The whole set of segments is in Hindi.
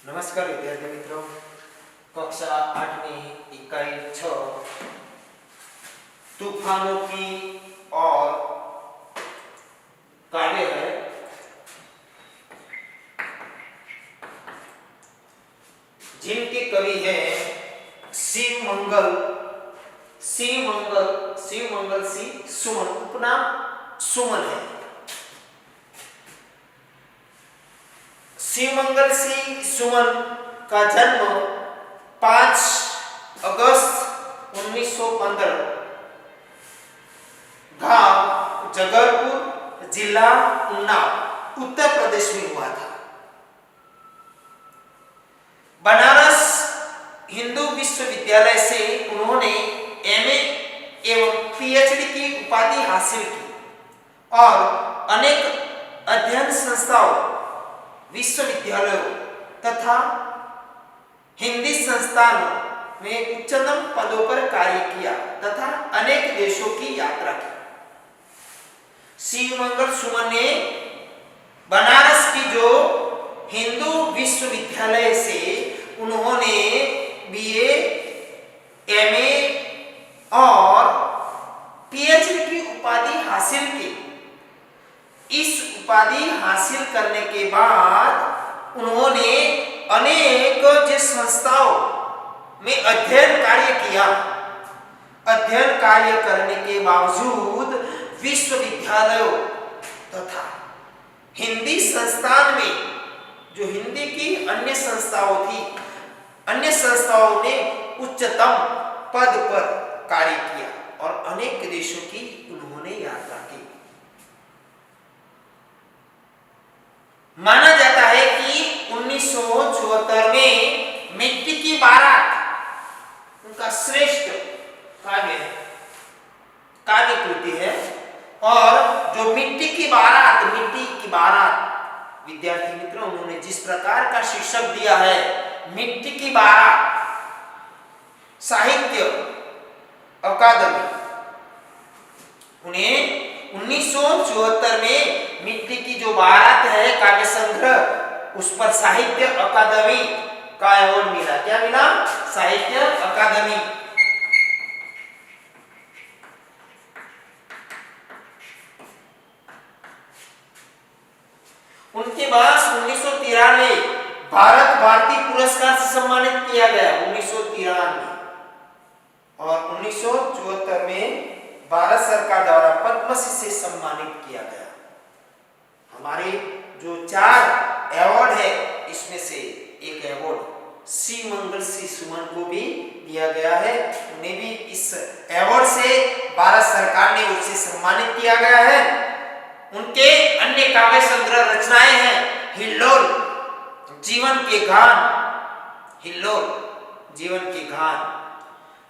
नमस्कार विद्यार्थी मित्रों, कक्षा 8वीं इकाई 6 तूफानों की और काव्य है। जिनके कवि हैं शिवमंगल सिंह सुमन, उपनाम सुमन है। शिवमंगल सिंह सुमन का जन्म 5 अगस्त 1915 गांव जगरपुर, जिला उन्नाव, उत्तर प्रदेश में हुआ था। बनारस हिंदू विश्वविद्यालय से उन्होंने एमए एवं पीएचडी की उपाधि हासिल की और अनेक अध्ययन संस्थाओं, विश्वविद्यालयों तथा हिंदी संस्थानों में उच्चतम पदों पर कार्य किया तथा अनेक देशों की यात्रा की। शिवमंगल सुमन ने बनारस की जो हिंदू विश्वविद्यालय से उन्होंने बीए, एमए और पीएचडी की उपाधि हासिल की। इस उपाधि हासिल करने के बाद उन्होंने अनेक संस्थाओं में अध्ययन कार्य किया। अध्ययन कार्य करने के बावजूद विश्वविद्यालयों तथा हिंदी संस्थान में जो हिंदी की अन्य संस्थाओं थी, अन्य संस्थाओं ने उच्चतम पद पर कार्य किया और अनेक देशों की उन्होंने यात्रा की। माना जाता है कि 1974 में मिट्टी की बारात उनका श्रेष्ठ काव्य कृति है। और जो मिट्टी की बारात विद्यार्थी मित्रों, उन्होंने जिस प्रकार का शीर्षक दिया है, मिट्टी की बारात, साहित्य अकादमी, उन्हें 1974 में मिट्टी की जो बारात है काव्य संग्रह, उस पर साहित्य अकादमी का अवार्ड मिला। क्या मिला? साहित्य अकादमी। उनके बाद 1993 भारत भारती पुरस्कार से सम्मानित किया गया, 1993, और 1974 में भारत सरकार द्वारा पद्मश्री से सम्मानित किया गया। हमारे जो 4 अवार्ड है, इसमें से एक अवार्ड शिवमंगल सिंह सुमन को भी दिया गया है। उन्हें भी इस अवार्ड से भारत सरकार ने उससे सम्मानित किया गया है। उनके अन्य काव्य संग्रह रचनाएं हैं हिल्लोल, जीवन के गान,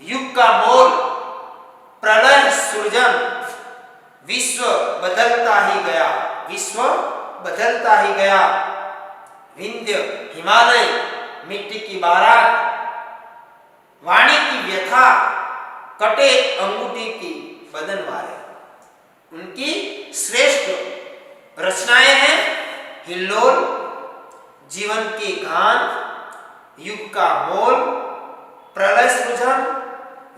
युग का मोल, प्रलय सृजन, विश्व बदलता ही गया, विंध्य हिमालय, मिट्टी की बारात, वाणी की व्यथा, कटे अंगूठी की बदन वाले। उनकी श्रेष्ठ रचनाएं हैं हिल्लोल, जीवन के गान, युग का मोल, प्रलय सृजन,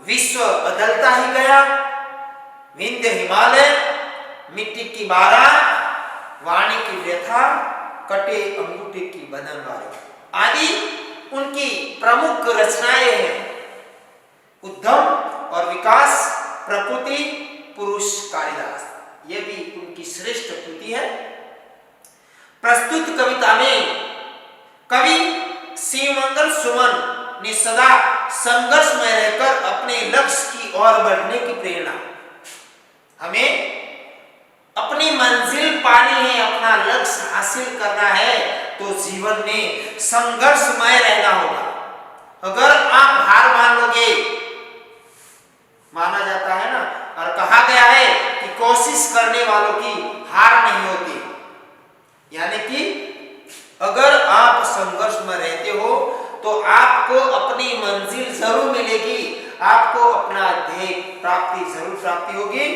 विश्व बदलता ही गया, विंध्य हिमालय, मिट्टी की बारात, वाणी की व्यथा, कटे अंगूठे की बदन वाले आदि उनकी प्रमुख रचनाएं हैं। उद्यम और विकास, प्रकृति, पुरुष, कालिदास, यह भी उनकी श्रेष्ठ कृति है। प्रस्तुत कविता में कवि शिवमंगल सुमन ने सदा संघर्ष में रहकर अपने लक्ष्य की ओर बढ़ने की प्रेरणा। हमें अपनी मंजिल पानी है, अपना लक्ष्य हासिल करना है, तो जीवन में संघर्षमय रहना होगा। अगर आप हार मान लोगे, माना जाता है ना, और कहा गया है कि कोशिश करने वालों की हार नहीं होती। यानी कि अगर आप संघर्ष में रहते हो तो आपको अपनी मंजिल जरूर मिलेगी, आपको अपना ध्येय जरूर प्राप्ति होगी,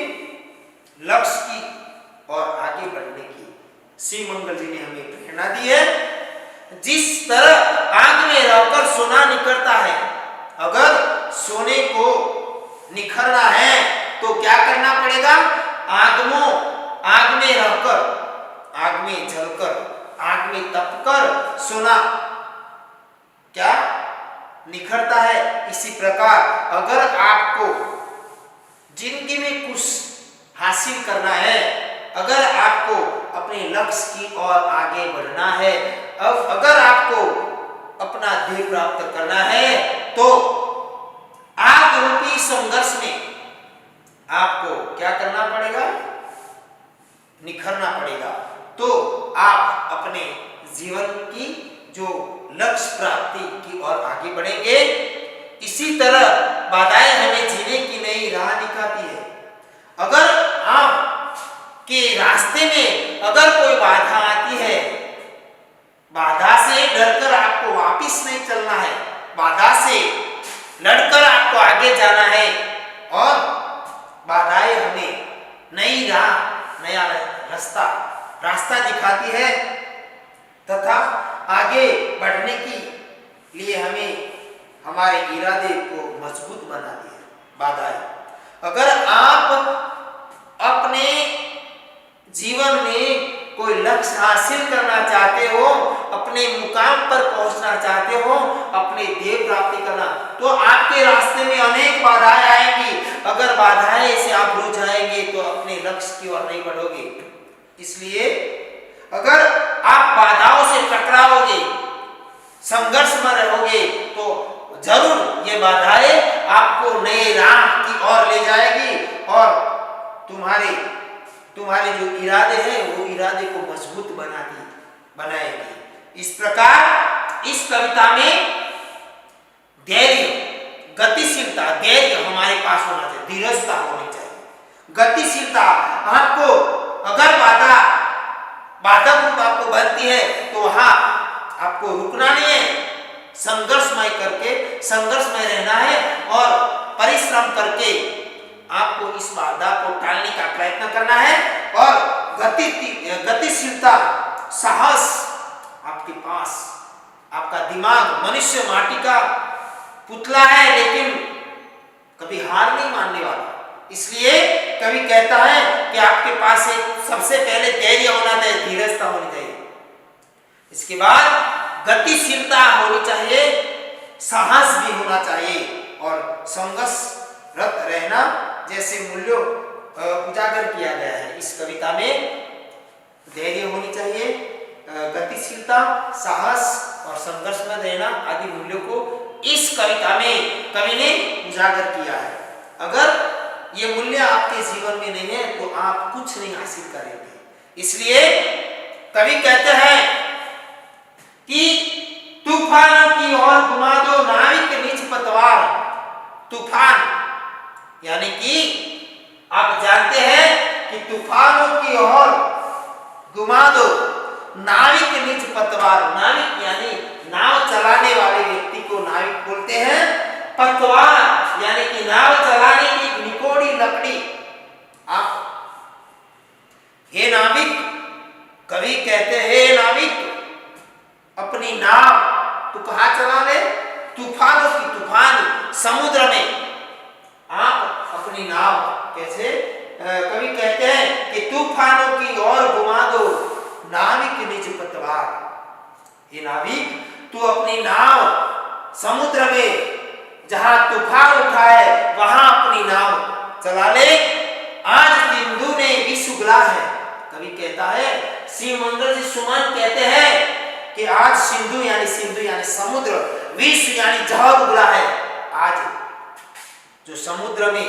लक्ष्य की और आगे बढ़ने की। शिवमंगल जी ने हमें प्रेरणा दी है। जिस तरह सोना निखरता है। अगर सोने को निखरना है तो क्या करना पड़ेगा? आग में रहकर, आग में जलकर, आग में तपकर सोना क्या निखरता है। इसी प्रकार अगर आपको जिंदगी में कुछ हासिल करना है, अगर आपको अपने लक्ष्य की ओर आगे बढ़ना है, अगर आपको अपना ध्येय प्राप्त करना है, तो आग रूपी संघर्ष में आपको क्या करना पड़ेगा? निखरना पड़ेगा। तो आप अपने जीवन की जो लक्ष्य प्राप्ति की ओर आगे बढ़ेंगे। इसी तरह बाधाएं हमें जीने की नई राह दिखाती है। अगर आप के रास्ते में अगर कोई बाधा आती है, बाधा से डरकर आपको वापस नहीं चलना है, बाधा से लड़कर आपको आगे जाना है, और बाधाएं हमें नई राह, नया रास्ता दिखाती है तथा आगे बढ़ने की लिए हमें हमारे इरादे को मजबूत बनाती है बाधाएं। अगर आप अपने जीवन में कोई लक्ष्य हासिल करना चाहते हो, अपने मुकाम पर पहुंचना चाहते हो, अपने ध्येय प्राप्ति करना, तो आपके रास्ते में अनेक बाधाएं आएंगी। अगर बाधाएं से आप रुक जाएंगे तो अपने लक्ष्य की ओर नहीं बढ़ोगे। इसलिए अगर आप बाधाओं से टकराओगे, संघर्ष में रहोगे, तो जरूर ये बाधाएं आपको नए राह की ओर ले जाएगी और तुम्हारे जो इरादे हैं वो इरादे को मजबूत बनाएगी। इस प्रकार इस कविता में धैर्य, गतिशीलता, धैर्य हमारे पास होना चाहिए, धीरजता होनी चाहिए, गतिशीलता। आपको अगर बाधक रूप आपको बनती है तो वहां आपको रुकना नहीं है, संघर्ष में रहना है और परिश्रम करके आपको इस बाधा को टालने का प्रयत्न करना है। और गतिशीलता, साहस आपके पास, आपका दिमाग, मनुष्य माटी का पुतला है लेकिन कभी हार नहीं मानने वाला। इसलिए कवि कहता है कि आपके पास एक सबसे पहले धैर्य होना चाहिए, धीरजता होनी चाहिए, इसके बाद गतिशीलता होनी चाहिए, साहस भी होना चाहिए और संघर्षरत रहना जैसे मूल्यों उजागर किया गया है इस कविता में। धैर्य होनी चाहिए, गतिशीलता, साहस और संघर्ष में रहना आदि मूल्यों को इस कविता में कवि ने उजागर किया है। अगर ये मूल्य आपके जीवन में नहीं है तो आप कुछ नहीं हासिल करेंगे। इसलिए कवि कहते हैं कि तूफानों की ओर घुमा दो नाविक निज पतवार। तूफान यानी कि आप जानते हैं कि तूफानों की ओर घुमा दो नाविक निज पतवार। नाविक यानी नाव चलाने वाले व्यक्ति को नाविक बोलते हैं। पतवार यानी कि नाव चलाने की निकोड़ी लकड़ी। आप हे नाविक, कवि कहते हैं हे नाविक अपनी नाव तू कहां चला ले? तूफानों की, तूफान समुद्र में आप अपनी नाव कैसे, कवि कहते हैं कि तूफानों की ओर घुमा दो नाविक निज पतवार। हे नाविक तू अपनी नाव समुद्र में जहां तूफान उठा है वहां अपनी नाव चला ले। आज सिंधु ने विष उगला है। कवि कहता है, श्री मंगल जी सुमन कहते हैं कि आज सिंधु यानी समुद्र, विष यानी जहर उगला है। आज जो समुद्र ने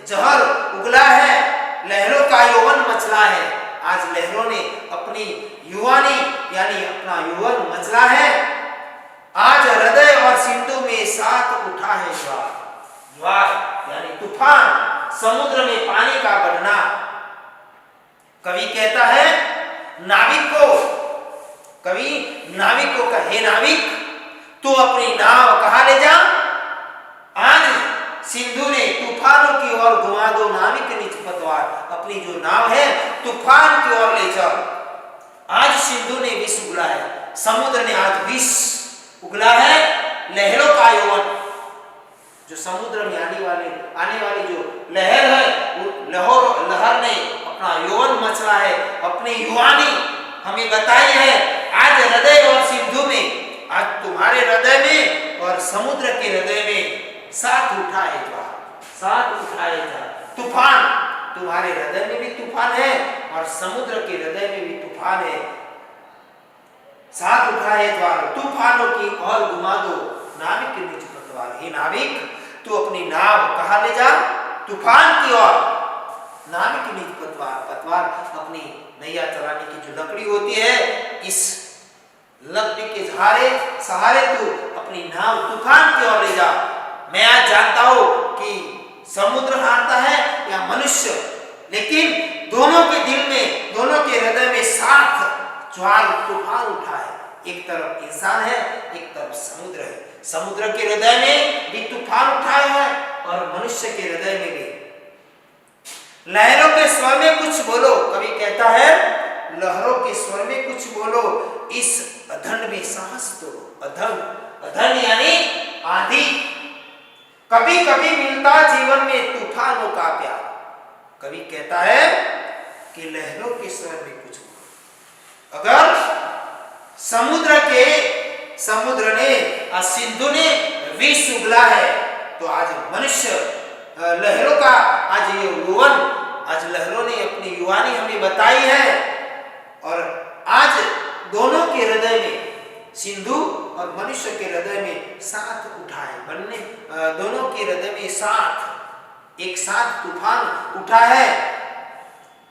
जहर उगला है, लहरों का यौवन मचला है। आज लहरों ने अपनी युवानी यानी अपना यौवन मचला है। आज हृदय और सिंधु में साथ उठा है ज्वार यानी तूफान, समुद्र में पानी का बढ़ना। कवि कहता है नाविक को कहे नाविक तू अपनी नाव कहां ले जा? आज सिंधु ने तूफानों की ओर घुमा दो नाविक निज पतवार। अपनी जो नाव है तूफान की ओर ले जाओ। आज सिंधु ने विष उगला है, समुद्र ने आज विष उगला है लहरों का यौवन। जो समुद्र में आने वाली जो लहर है, वो लहर ने अपना यौवन मचला है, अपनी युवानी हमें बताई है। आज हृदय और सिंधु में, आज तुम्हारे हृदय में और समुद्र के हृदय में साथ उठाए जा तूफान। तुम्हारे हृदय में भी तूफान है और समुद्र के हृदय में भी तूफान है। साथ उठाए द्वार तूफानों की और घुमा दो नाविक के निज पतवार। हे नाविक, तू अपनी नाव कहाँ ले जा? तूफान की ओर। नाविक के निज पतवार अपनी नैया चलाने की जो लकड़ी होती है, इस लकड़ी के सहारे तू अपनी नाव तूफान की ओर ले जा। मैं आज जानता हूं कि समुद्र हारता है या मनुष्य, लेकिन दोनों के दिल में, दोनों के हृदय में साथ ज्वाल तूफान उठा है। एक तरफ इंसान है, एक तरफ समुद्र है। समुद्र के हृदय में भी तूफान उठाए हैं और मनुष्य के हृदय में भी। लहरों के स्वर में कुछ बोलो, कवि कहता है लहरों के स्वर में कुछ बोलो, इस अधन में साहस दो। अधन यानी आंधी। कभी कभी मिलता जीवन में तूफानों का प्यार। कवि कहता है कि लहरों के स्वर में कुछ बोलो। अगर समुद्र ने और सिंधु ने विष उगला है, तो आज मनुष्य लहरों का आज ये यौवन, आज लहरों ने अपनी युवानी हमें बताई है। और आज दोनों के हृदय में, सिंधु और मनुष्य के हृदय में साथ उठाए बनने, दोनों के हृदय में एक साथ तूफान उठा है।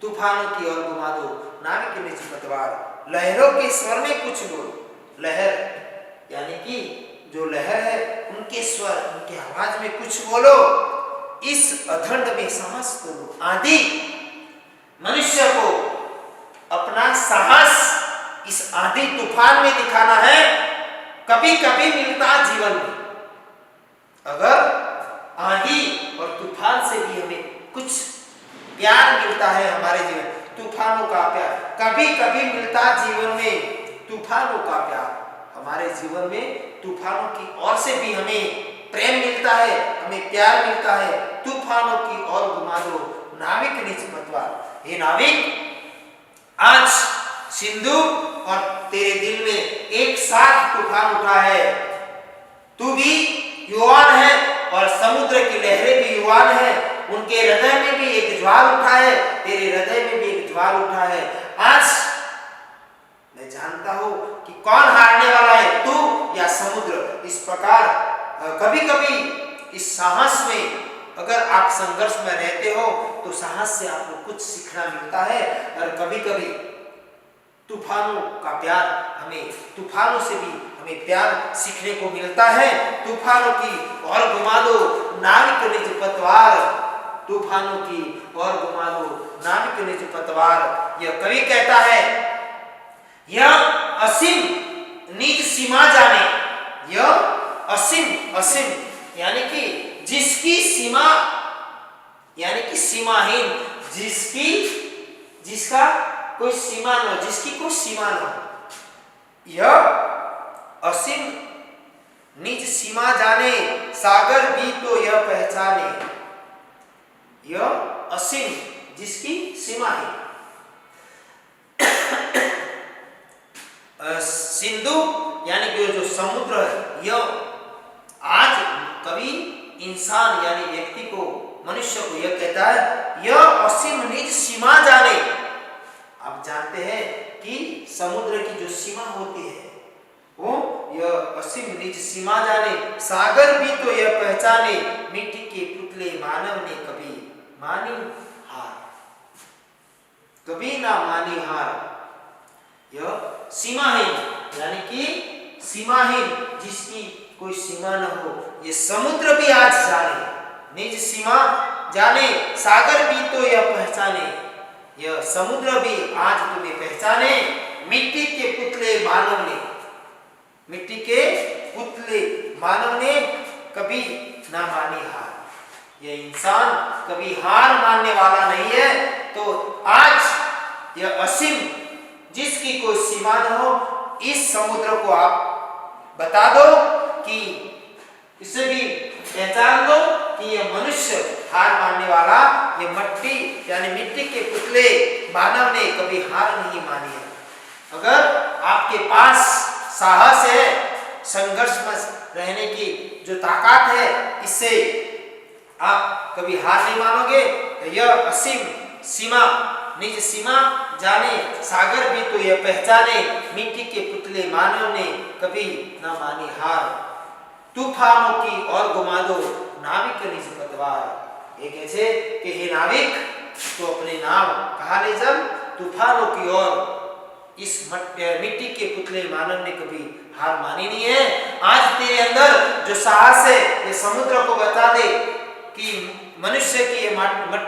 तूफानों की ओर घुमा दो नाविक के निज पतवार। लहरों के स्वर में कुछ बोलो। लहर यानी कि जो लहर है, उनके स्वर, उनके आवाज में कुछ बोलो। इस अधंड में साहस करो। आंधी मनुष्य को अपना साहस इस आंधी तूफान में दिखाना है। कभी कभी मिलता जीवन में, अगर आंधी और तूफान से भी हमें कुछ प्यार मिलता है, हमारे जीवन तूफानों का प्यार। कभी कभी मिलता जीवन में तूफानों का प्यार। हमारे जीवन में तूफानों की ओर से भी हमें प्रेम मिलता है, हमें प्यार मिलता है। तूफानों की ओर घुमा दो नाविक निज पतवार। हे नाविक, आज सिंधु और तेरे दिल में एक साथ तूफान उठा है। तू भी युवान है और समुद्र की लहरें भी युवान है। उनके हृदय में भी एक ज्वाल उठा है, तेरे हृदय में भी एक ज्वाल उठा है। आज मैं जानता हूं कि कौन हारने वाला है, तू या समुद्र। इस प्रकार कभी कभी इस साहस में, अगर आप संघर्ष में रहते हो तो साहस से आपको कुछ सीखना मिलता है। और कभी कभी तूफानों का प्यार, हमें तूफानों से भी हमें प्यार सीखने को मिलता है। तूफानों की और घुमा दो नाविक निज पतवार। तूफानों की और घुमा दो नाविक निज पतवार। यह कवि कहता है, यह असीम निज सीमा जाने। यह असीम यानी कि जिसकी सीमा, यानी कि सीमाहीन, जिसका कोई सीमा न हो, जिसकी कोई सीमा न हो। यह असीम निज सीमा जाने, सागर भी तो यह पहचाने। यह असीम जिसकी सीमा है। सिंधु यानी कि जो समुद्र है, यह आज कवि इंसान यानी व्यक्ति को, मनुष्य को यह कहता है, यह असीम निज सीमा जाने। आप जानते हैं कि समुद्र की जो सीमा होती है, वो यह असीम निज सीमा जाने, सागर भी तो यह पहचाने। मिट्टी के पुतले मानव ने कभी मानी हार, कभी ना मानी हार। यह सीमाहीन यानी कि सीमाहीन, जिसकी कोई सीमा न हो, ये समुद्र भी आज जाने, निज सीमा जाने, सागर भी तो यह पहचाने। यह समुद्र भी आज तुम्हें पहचाने। मिट्टी के पुतले मानव ने, मिट्टी के पुतले मानव ने कभी ना मानी हार। यह इंसान कभी हार मानने वाला नहीं है। तो आज यह असीम, जिसकी कोई सीमा न हो, इस समुद्र को आप बता दो कि इसे भी पहचान दो कि ये मनुष्य हार मानने वाला, ये मट्टी यानी मिट्टी के पुतले मानव ने कभी हार नहीं मानी है। अगर आपके पास साहस है, संघर्ष में रहने की जो ताकत है, इससे आप कभी हार नहीं मानोगे। तो यह असीम सीमा निज सीमा जाने, सागर भी तो यह पहचाने, मिट्टी के पुतले मानव ने कभी ना मानी हार। तूफानों की और घुमा दो नाविक निज पतवार। ये कैसे कि हे नाविक, तो अपने नाव कहाँ ले चल, तूफानों की ओर। इस मिट्टी के पुतले मानव ने कभी हार मानी नहीं है। आज तेरे अंदर जो साहस है, ये समुद्र को बता दे कि मनुष्य की ये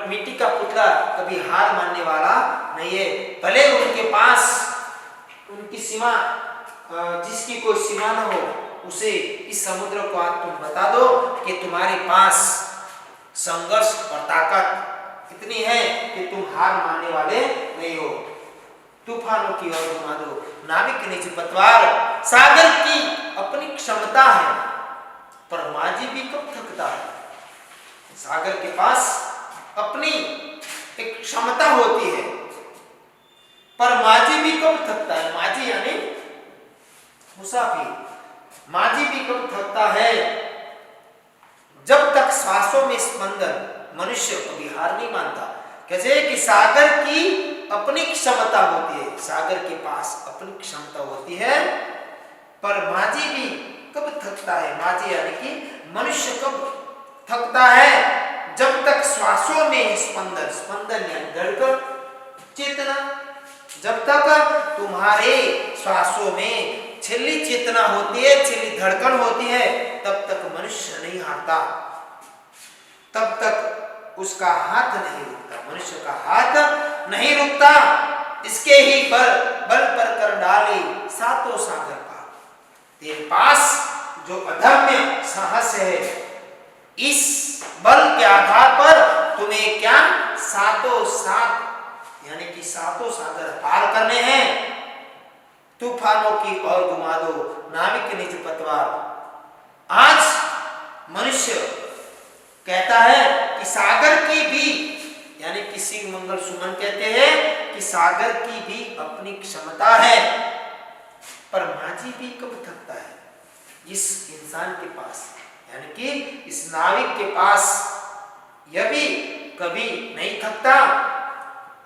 मिट्टी का पुतला कभी हार मानने वाला नहीं है। भले उनके पास उनकी सीमा, जिसकी कोई सीमा न हो, उसे इस समुद्र को आज तुम बता दो कि तुम्हारे पास संघर्ष और ताकत इतनी है कि तुम हार मानने वाले नहीं हो। तूफानों की ओर घुमा दो नाविक निज पतवार। सागर की अपनी क्षमता है, पर माझी भी कब थकता है। सागर के पास अपनी एक क्षमता होती है, पर माझी भी कब थकता है। माझी यानी मुसाफिर। माझी भी कब थकता है, जब तक सांसों में स्पंदन। मनुष्य कभी हार नहीं मानता। कैसे कि सागर की अपनी क्षमता होती है, सागर के पास अपनी क्षमता होती है, पर माझी भी कब थकता है। माझी यानी कि मनुष्य कब थकता है, जब तक श्वासों में स्पंदन, स्पंदन यानी धड़कन, चेतना, जब तक तुम्हारे श्वासों में छिल्ली चेतना होती है, छिल्ली धड़कन होती है, तब तक मनुष्य नहीं हारता, तब तक उसका हाथ नहीं रुकता, मनुष्य का हाथ नहीं रुकता। इसके ही बल पर कर डाले सातों सागर पार। तेरे पास जो अदम्य साहस है, इस बल के आधार पर तुम्हें क्या सातों सात यानी कि सातों सागर पार करने हैं। तूफानों की ओर घुमा दो नाविक निज पतवार। आज मनुष्य कहता है कि सागर की भी यानी किसी मंगल सुमन कहते हैं कि सागर की भी अपनी क्षमता है, पर माझी भी कब थकता है। इस इंसान के पास यानी कि इस नाविक के पास यह भी कभी नहीं थकता।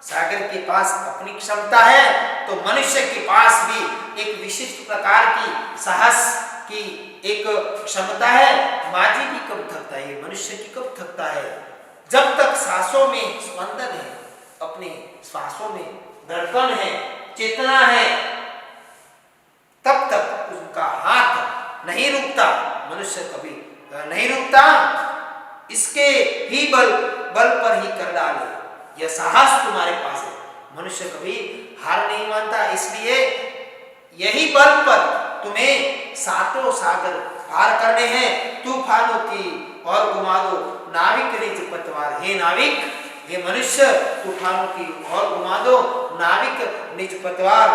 सागर के पास अपनी क्षमता है, तो मनुष्य के पास भी एक विशिष्ट प्रकार की साहस की एक क्षमता है। माझी भी कब थकता है, मनुष्य की कब थकता है, जब तक सांसों में स्पंदन है, अपने श्वासों में धड़कन है, चेतना है, तब तक उनका हाथ नहीं रुकता, मनुष्य कभी नहीं रुकता। इसके ही बल पर ही कर डाले, यह साहस तुम्हारे पास है, मनुष्य कभी हार नहीं मानता। इसलिए यही बल पर तुम्हें सातों सागर पार करने हैं। तूफानों की और घुमा दो नाविक निज पतवार। हे नाविक, हे मनुष्य, तूफानों की और घुमा दो नाविक निज पतवार।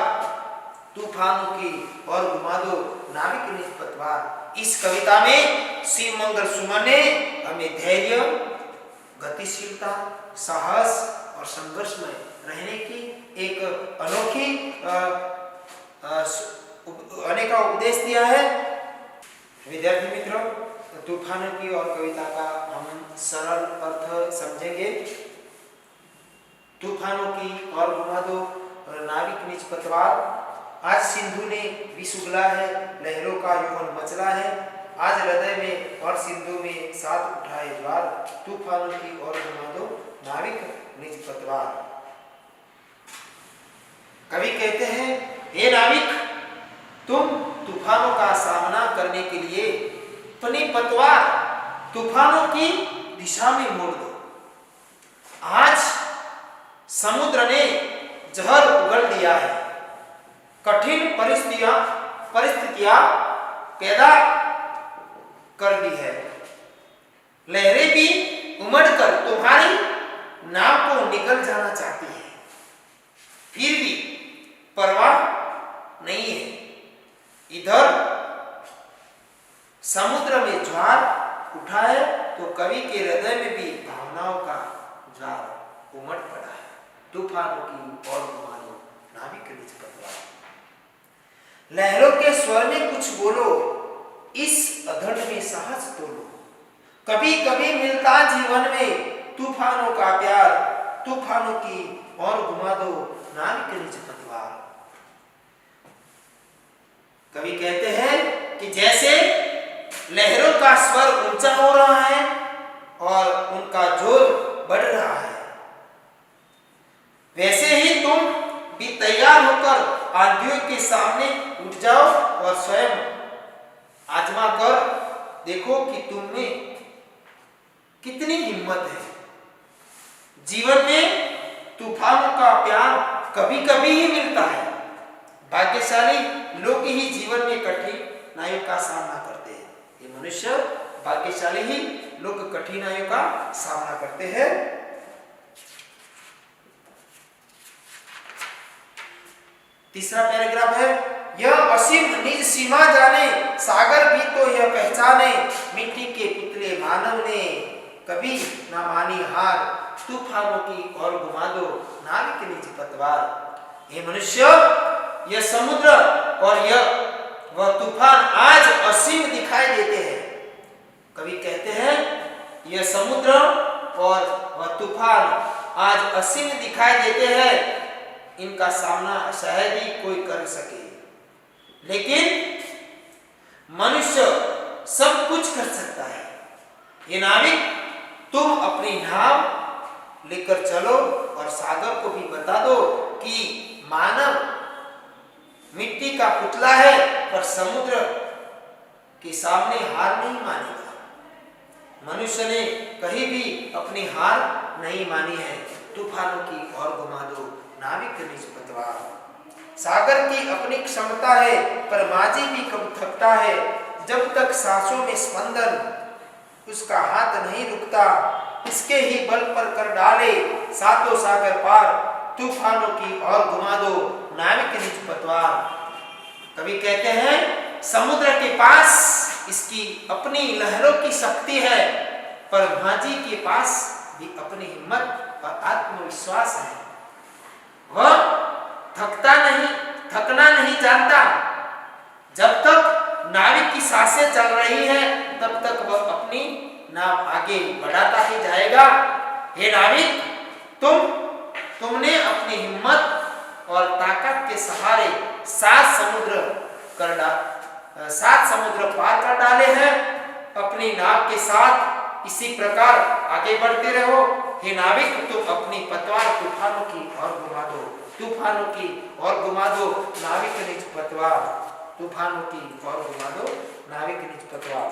तूफानों की और घुमा दो नाविक निज पतवार। इस कविता में श्री मंगल सुमन ने हमें धैर्य, गतिशीलता, साहस और संघर्ष में रहने की एक अनोखी अनेका उपदेश दिया है। विद्यार्थी मित्रों, तूफानों की और कविता का हम सरल अर्थ समझेंगे। तूफानों की और घुमा दो नाविक निज पतवार। आज सिंधु ने विष उगला है, लहरों का युगल मचला है। आज हृदय में और सिंधु में साथ उठाए ज्वार। तूफानों की और घुमा दो नाविक निज पतवार। कवि कहते हैं, हे नाविक, तुम तूफानों का सामना करने के लिए अपनी पतवार तूफानों की दिशा में मोड़ दो। आज समुद्र ने जहर उगल दिया है, कठिन परिस्थितियां पैदा कर दी है। लहरें भी उमड़कर तुम्हारी नाव को निकल जाना चाहती है, फिर भी परवाह नहीं है। इधर समुद्र में ज्वार उठा है तो कवि के हृदय में भी भावनाओं का ज्वार उमड़ पड़ा है। तूफानों की और घुमा दो नाविक निज पतवार। लहरों के स्वर में कुछ बोलो, इस अधड़ में साहस तोलो। कभी कभी मिलता जीवन में तूफानों का प्यार, तूफानों की और घुमा दो नाविक निज पतवार। कवि कहते हैं कि जैसे लहरों का स्वर ऊंचा हो रहा है और उनका जोर बढ़ रहा है, वैसे ही तुम भी तैयार होकर आंधियों के सामने उठ जाओ और स्वयं आजमा कर देखो कि तुम में कितनी हिम्मत है। जीवन में तूफानों का प्यार कभी कभी ही मिलता है। भाग्यशाली लोग ही जीवन में कठिनाइयों का सामना करते हैं। ये मनुष्य भाग्यशाली ही लोग कठिनाइयों का सामना करते हैं। तीसरा पैराग्राफ है, यह असीम निज सीमा जाने, सागर भी तो यह पहचाने, मिट्टी के पुतले मानव ने कभी ना मानी हार, तूफानों की और घुमा दो नाविक निज पतवार। ये मनुष्य, यह समुद्र और वह तूफान आज असीम दिखाई देते हैं। कवि कहते हैं यह समुद्र और वह तूफान आज असीम दिखाई देते हैं, इनका सामना शायद ही कोई कर सके, लेकिन मनुष्य सब कुछ कर सकता है। ये नाविक, तुम अपनी नाव लेकर चलो और सागर को भी बता दो कि मानव मिट्टी का पुतला है पर समुद्र के सामने हार नहीं मानेगा। मनुष्य ने कहीं भी अपनी हार नहीं मानी है। तूफानों की और घुमा दो नाविक निज पतवार। सागर की अपनी क्षमता है पर माझी भी कब थकता है, जब तक सांसों में स्पंदन उसका हाथ नहीं रुकता, इसके ही बल पर कर डाले सातों सागर पार, तूफानों की और घुमा दो नाविक निज पतवार। कवि कहते हैं समुद्र के पास इसकी अपनी लहरों की शक्ति है, पर माझी के पास भी अपनी हिम्मत और आत्मविश्वास है। वह थकना नहीं जानता। जब तक नाविक की सांसें चल रही हैं, तब तक वह अपनी नाव आगे बढ़ाता ही जाएगा। हे नाविक, तुमने अपनी हिम्मत और ताकत के सहारे 7 समुद्र पार कर डाले हैं। अपनी नाव के साथ इसी प्रकार आगे बढ़ते रहो। हे नाविक, तुम अपनी पतवार तूफानों की और घुमा दो, तूफानों की और घुमा दो नाविक निज पतवार, तूफानों की और घुमा दो नाविक निज पतवार।